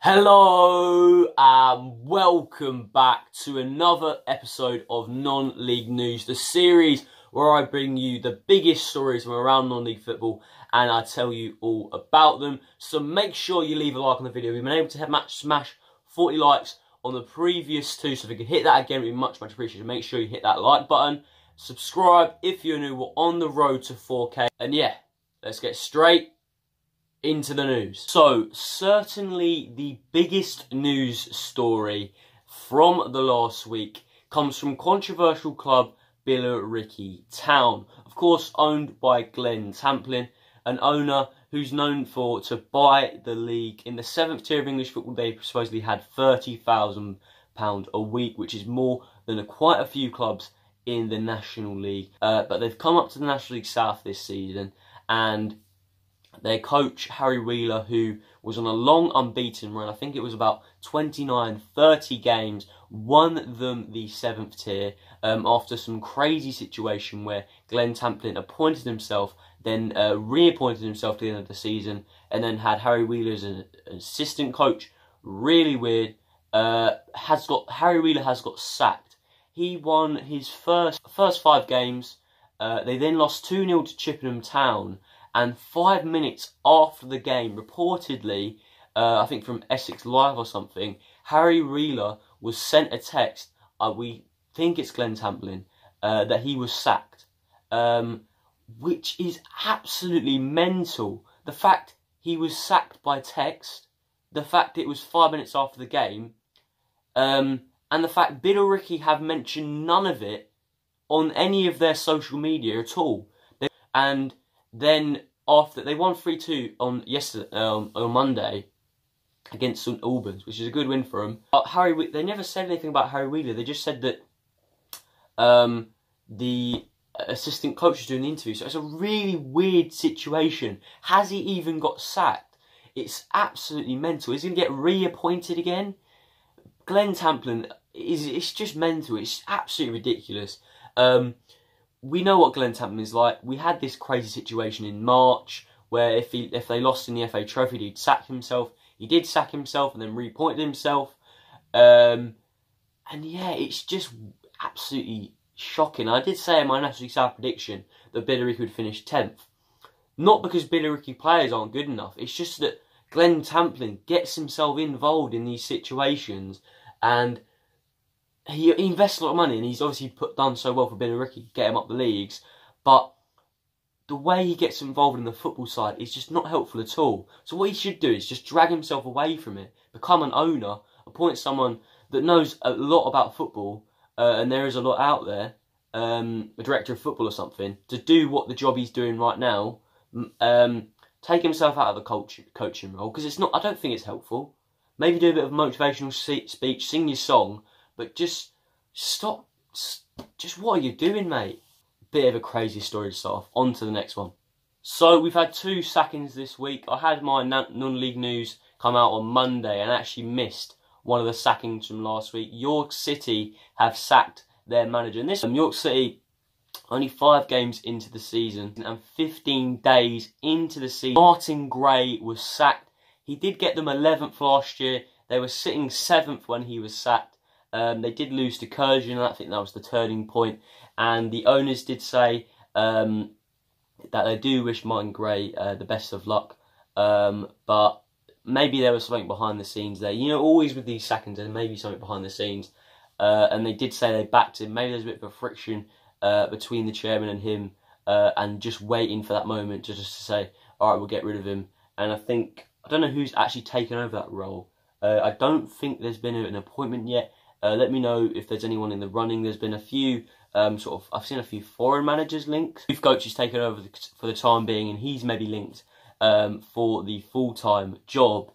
Hello and welcome back to another episode of Non-League News, the series where I bring you the biggest stories from around non-league football and I tell you all about them. So make sure you leave a like on the video. We've been able to smash 40 likes on the previous two, so if you could hit that again, it would be much appreciated. Make sure you hit that like button, subscribe if you're new. We're on the road to 4K, and yeah, let's get straight into the news. So, certainly the biggest news story from the last week comes from controversial club Billericay Town. Of course, owned by Glenn Tamplin, an owner who's known to buy the league. In the 7th tier of English football, they supposedly had £30,000 a week, which is more than quite a few clubs in the National League. But they've come up to the National League South this season, and their coach, Harry Wheeler, who was on a long unbeaten run, I think it was about 30 games, won them the 7th tier after some crazy situation where Glenn Tamplin appointed himself, then reappointed himself to the end of the season, and then had Harry Wheeler as an assistant coach. Really weird. Harry Wheeler has got sacked. He won his first 5 games. They then lost 2-0 to Chippenham Town. And 5 minutes after the game, reportedly, I think from Essex Live or something, Harry Wheeler was sent a text, we think it's Glenn Tamplin, that he was sacked. Which is absolutely mental. The fact he was sacked by text, the fact it was 5 minutes after the game, and the fact Billericay have mentioned none of it on any of their social media at all. And then after they won 3-2 on Monday against St Albans, which is a good win for them. They never said anything about Harry Wheeler. They just said that the assistant coach was doing the interview. So it's a really weird situation. Has he even got sacked? It's absolutely mental. Is he going to get reappointed again? Glenn Tamplin it's just mental. It's absolutely ridiculous. We know what Glenn Tamplin is like. We had this crazy situation in March where if they lost in the FA Trophy, he'd sack himself. He did sack himself and then reappointed himself. And yeah, it's just absolutely shocking. I did say in my National League South prediction that Billericay would finish 10th. Not because Billericay players aren't good enough. It's just that Glenn Tamplin gets himself involved in these situations, and he invests a lot of money, and he's obviously done so well for Billericay, get him up the leagues, but the way he gets involved in the football side is just not helpful at all. So what he should do is just drag himself away from it, become an owner, appoint someone that knows a lot about football, and there is a lot out there, a director of football or something, to do what the job he's doing right now, take himself out of the coaching role, because I don't think it's helpful. Maybe do a bit of motivational speech, sing your song, but just stop. Just what are you doing, mate? Bit of a crazy story to start off. On to the next one. So we've had 2 sackings this week. I had my non-league news come out on Monday and actually missed one of the sackings from last week. York City have sacked their manager. And this York City, only 5 games into the season and 15 days into the season, Martin Gray was sacked. He did get them 11th last year. They were sitting 7th when he was sacked. They did lose to Cursion, and I think that was the turning point. And the owners did say that they do wish Martin Gray the best of luck. But maybe there was something behind the scenes there. You know, always with these sackings, there's maybe something behind the scenes. And they did say they backed him. Maybe there's a bit of a friction between the chairman and him, and just waiting for that moment just to say, all right, we'll get rid of him. And I don't know who's actually taken over that role. I don't think there's been an appointment yet. Let me know if there's anyone in the running. There's been a few I've seen a few foreign managers linked. Youth coach has taken over for the time being, and he's maybe linked for the full-time job.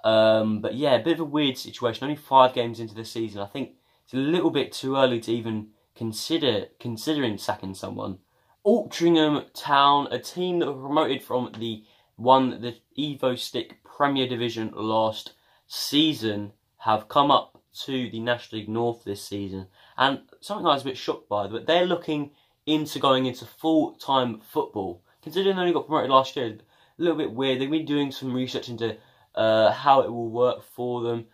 But yeah, a bit of a weird situation. Only 5 games into the season. I think it's a little bit too early to even considering sacking someone. Altrincham Town, a team that were promoted from the Evo Stick Premier Division last season, have come up to the National League North this season, and something I was a bit shocked by, but they're looking into going into full-time football. Considering they only got promoted last year, a little bit weird. They've been doing some research into how it will work for them.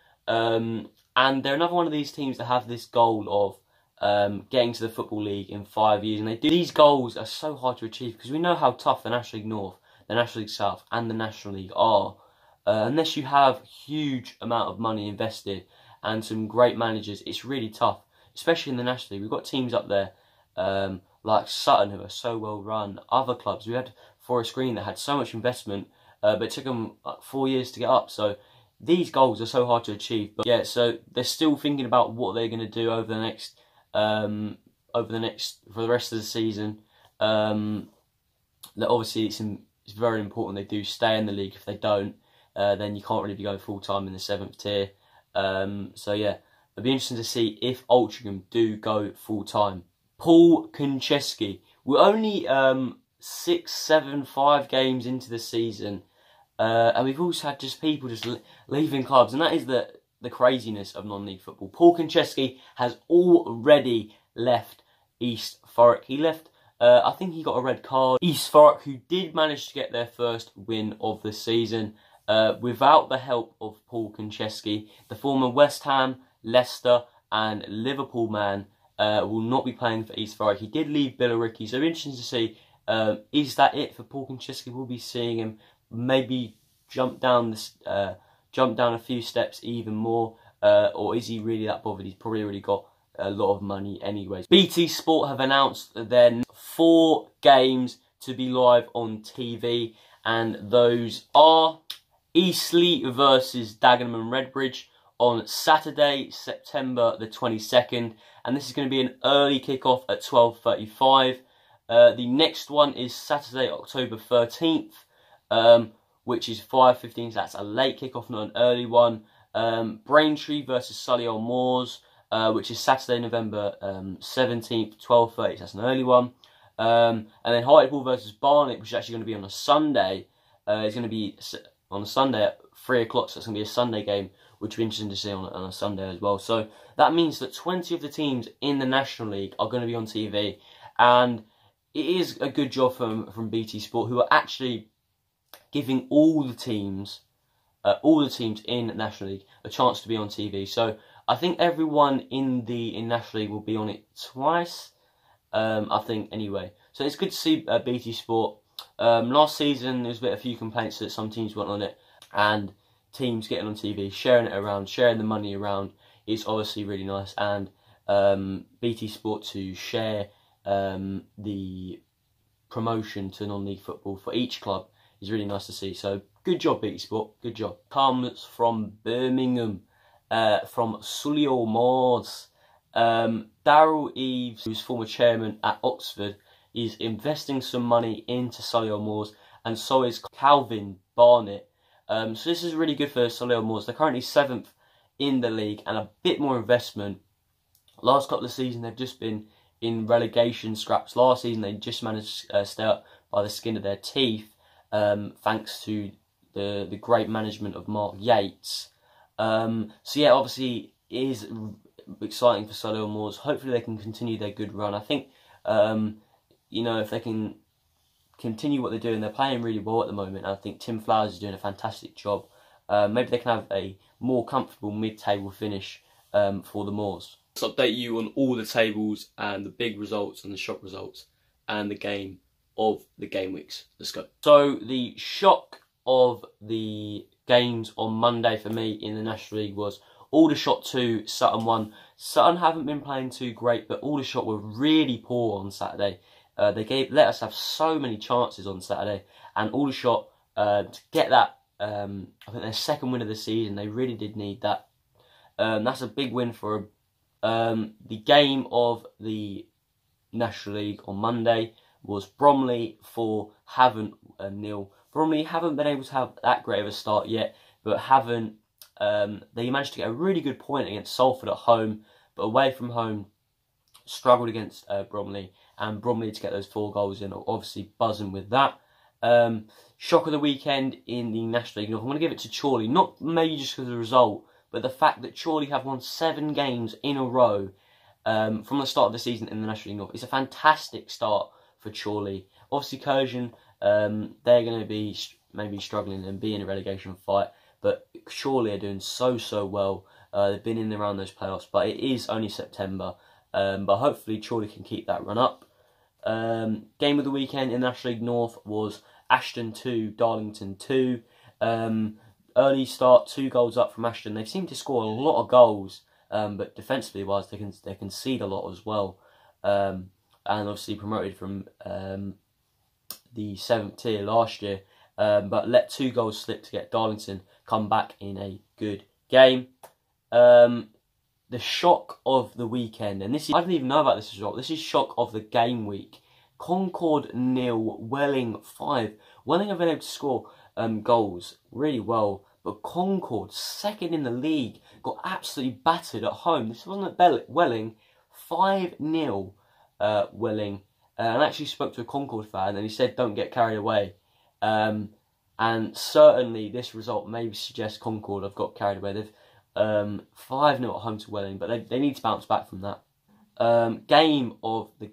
And they're another one of these teams that have this goal of getting to the Football League in 5 years. And they do. These goals are so hard to achieve because we know how tough the National League North, the National League South and the National League are. Unless you have huge amount of money invested and some great managers, it's really tough, especially in the National League. We've got teams up there like Sutton, who are so well run. Other clubs, we had Forest Green that had so much investment, but it took them like 4 years to get up. So these goals are so hard to achieve. But yeah, so they're still thinking about what they're going to do over the next, for the rest of the season. That obviously it's very important they do stay in the league. If they don't, then you can't really be going full time in the 7th tier. So yeah, it'll be interesting to see if Altrincham do go full time. Paul Konchesky. We're only 6, 7, 5 games into the season, and we've also had just people just leaving clubs, and that is the craziness of non-league football. Paul Konchesky has already left East Thurrock. He left, I think he got a red card. East Thurrock, who did manage to get their first win of the season, without the help of Paul Konchesky. The former West Ham, Leicester and Liverpool man will not be playing for East Thurrock. He did leave Billericay, so interesting to see, is that it for Paul Konchesky? We'll be seeing him maybe jump down a few steps even more, or is he really that bothered? He's probably already got a lot of money anyways. BT Sport have announced then 4 games to be live on TV, and those are Eastleigh versus Dagenham and Redbridge on Saturday, September the 22nd, and this is going to be an early kickoff at 12:35. The next one is Saturday, October 13th, which is 5:15, so that's a late kickoff, not an early one. Braintree versus Solihull Moors, which is Saturday, November 17th, 12:30, so that's an early one. And then Hartlepool versus Barnet, which is actually going to be on a Sunday. It's going to be on a Sunday at 3 o'clock, so it's going to be a Sunday game, which will be interesting to see on a Sunday as well. So that means that 20 of the teams in the National League are going to be on TV, and it is a good job from BT Sport, who are actually giving all the teams in National League a chance to be on TV. So I think everyone in National League will be on it twice, I think, anyway. So it's good to see BT Sport. Last season, there was a few complaints that some teams weren't on it, and teams getting on TV, sharing it around, sharing the money around, is obviously really nice. And BT Sport to share the promotion to non-league football for each club is really nice to see. So good job, BT Sport, good job. Comes from Birmingham, from Solihull Moors. Darryl Eves, who's former chairman at Oxford, is investing some money into Solihull Moors, and so is Calvin Barnett. So this is really good for Solihull Moors. They're currently 7th in the league, and a bit more investment. Last couple of seasons, they've just been in relegation scraps. Last season, they just managed to stay up by the skin of their teeth, thanks to the great management of Mark Yates. So yeah, obviously, it is exciting for Solihull Moors. Hopefully, they can continue their good run. I think, if they can continue what they're doing, they're playing really well at the moment. I think Tim Flowers is doing a fantastic job. Maybe they can have a more comfortable mid-table finish for the Moors. Let's update you on all the tables and the big results and the shock results and the game of the game weeks. Let's go. So the shock of the games on Monday for me in the National League was Aldershot 2, Sutton 1. Sutton haven't been playing too great, but Aldershot were really poor on Saturday. They let us have so many chances on Saturday, and Aldershot, to get that, I think their second win of the season, they really did need that. That's a big win for them. The game of the National League on Monday was Bromley 4, Havant 0. Bromley haven't been able to have that great of a start yet, but Havant, they managed to get a really good point against Salford at home, but away from home, struggled against Bromley, and Bromley to get those 4 goals in, obviously buzzing with that. Shock of the weekend in the National League North, I'm going to give it to Chorley, not maybe just because of the result, but the fact that Chorley have won 7 games in a row from the start of the season in the National League North. It's a fantastic start for Chorley. Obviously, Curzon, they're going to be maybe struggling and be in a relegation fight, but surely are doing so well. They've been in and around those playoffs, but it is only September. But hopefully Chorley can keep that run up. Game of the weekend in the National League North was Ashton 2, Darlington 2. Early start, 2 goals up from Ashton. They seem to score a lot of goals, but defensively wise, they concede a lot as well. And obviously promoted from the 7th tier last year, but let 2 goals slip to get Darlington come back in a good game. The shock of the weekend, and this is, I didn't even know about this result. This is shock of the game week. Concord 0, Welling 5. Welling have been able to score goals really well, but Concord, second in the league, got absolutely battered at home. This wasn't at Welling, 5-0 Welling. And I actually spoke to a Concord fan, and he said, "Don't get carried away." And certainly this result maybe suggests Concord have got carried away. They've 5-0 at home to Welling, but they need to bounce back from that. Game of the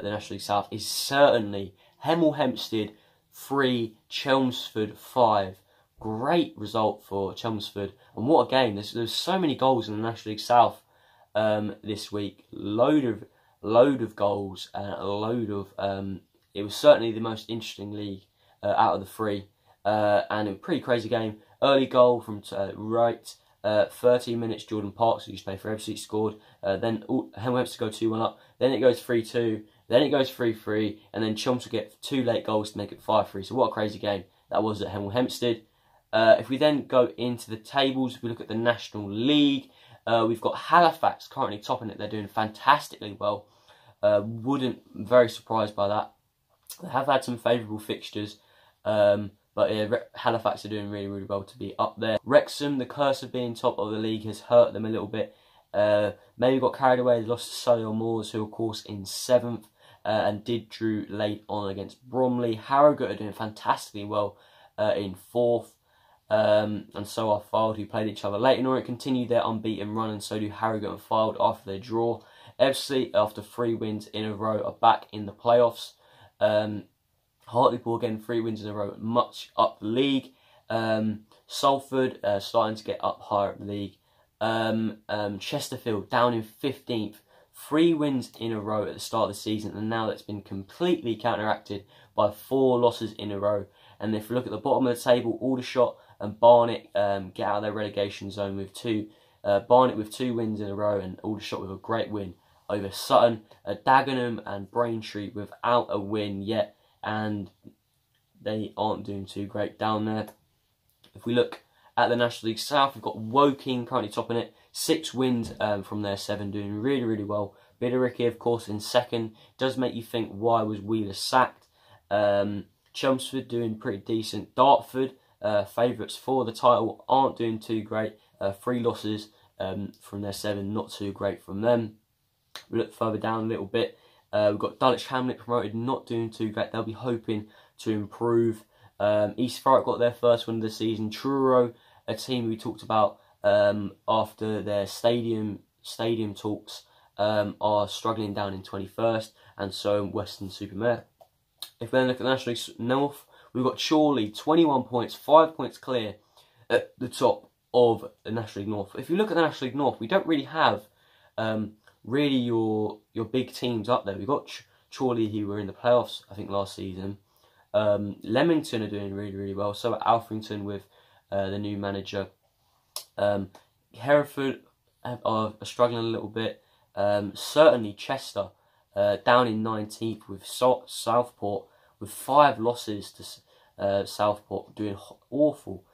National League South is certainly Hemel Hempstead 3, Chelmsford 5. Great result for Chelmsford, and what a game! There's so many goals in the National League South this week. Load of goals and a load of. It was certainly the most interesting league out of the 3, and a pretty crazy game. Early goal from Wright. 13 minutes, Jordan Parks, who used to play for FC, scored. Then Hemel Hempstead go 2-1 up. Then it goes 3-2. Then it goes 3-3. And then Chelmsford get 2 late goals to make it 5-3. So what a crazy game that was at Hemel Hempstead. If we then go into the tables, if we look at the National League, we've got Halifax currently topping it. They're doing fantastically well. Very surprised by that. They have had some favourable fixtures. But yeah, Halifax are doing really well to be up there. Wrexham, the curse of being top of the league has hurt them a little bit. Maybe got carried away. They lost to Solihull Moors, who of course in 7th, and drew late on against Bromley. Harrogate are doing fantastically well in 4th, and so are Fylde, who played each other late. Norwich continued their unbeaten run, and so do Harrogate and Fylde after their draw. Ebbsfleet, after 3 wins in a row, are back in the playoffs. Hartlepool again, 3 wins in a row, much up the league. Salford starting to get up higher up the league. Chesterfield down in 15th, 3 wins in a row at the start of the season, and now that's been completely counteracted by 4 losses in a row. And if you look at the bottom of the table, Aldershot and Barnet get out of their relegation zone with 2. Barnet with 2 wins in a row, and Aldershot with a great win over Sutton. Dagenham and Braintree without a win yet, and they aren't doing too great down there. If we look at the National League South, we've got Woking currently topping it. 6 wins from their 7, doing really well. Billericay, of course, in 2nd. Does make you think, why was Wheeler sacked? Chelmsford doing pretty decent. Dartford, favourites for the title, aren't doing too great. 3 losses from their 7, not too great from them. We look further down a little bit. We've got Dulwich Hamlet promoted, not doing too great. They'll be hoping to improve. East Thurrock got their first win of the season. Truro, a team we talked about after their stadium talks, are struggling down in 21st, and so Western-super-Mare. If we then look at the National League North, we've got Chorley, 21 points, 5 points clear at the top of the National League North. If you look at the National League North, we don't really have really your big teams up there. We've got Chorley, who were in the playoffs, I think, last season. Leamington are doing really well. So are Alfrington with the new manager. Hereford are struggling a little bit. Certainly Chester down in 19th with Southport with 5 losses to Southport, doing awful.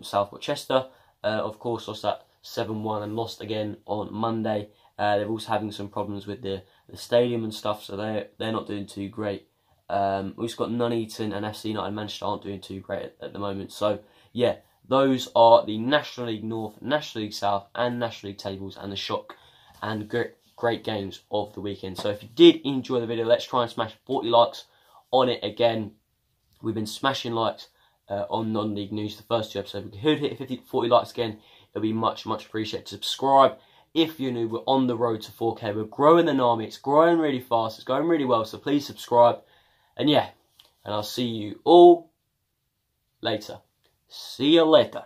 Southport. Chester, of course, lost that 7-1 and lost again on Monday. They're also having some problems with the stadium and stuff, so they're not doing too great. We've just got Nuneaton and FC United Manchester aren't doing too great at the moment. So yeah, those are the National League North, National League South and National League tables, and the shock and great games of the weekend. So if you did enjoy the video, let's try and smash 40 likes on it again. We've been smashing likes on non-league news the first 2 episodes. We could hit 40 likes again. It'll be much appreciated. Subscribe if you're new. We're on the road to 4K. We're growing an army. It's growing really fast. It's going really well. So please subscribe. And yeah, and I'll see you all later. See you later.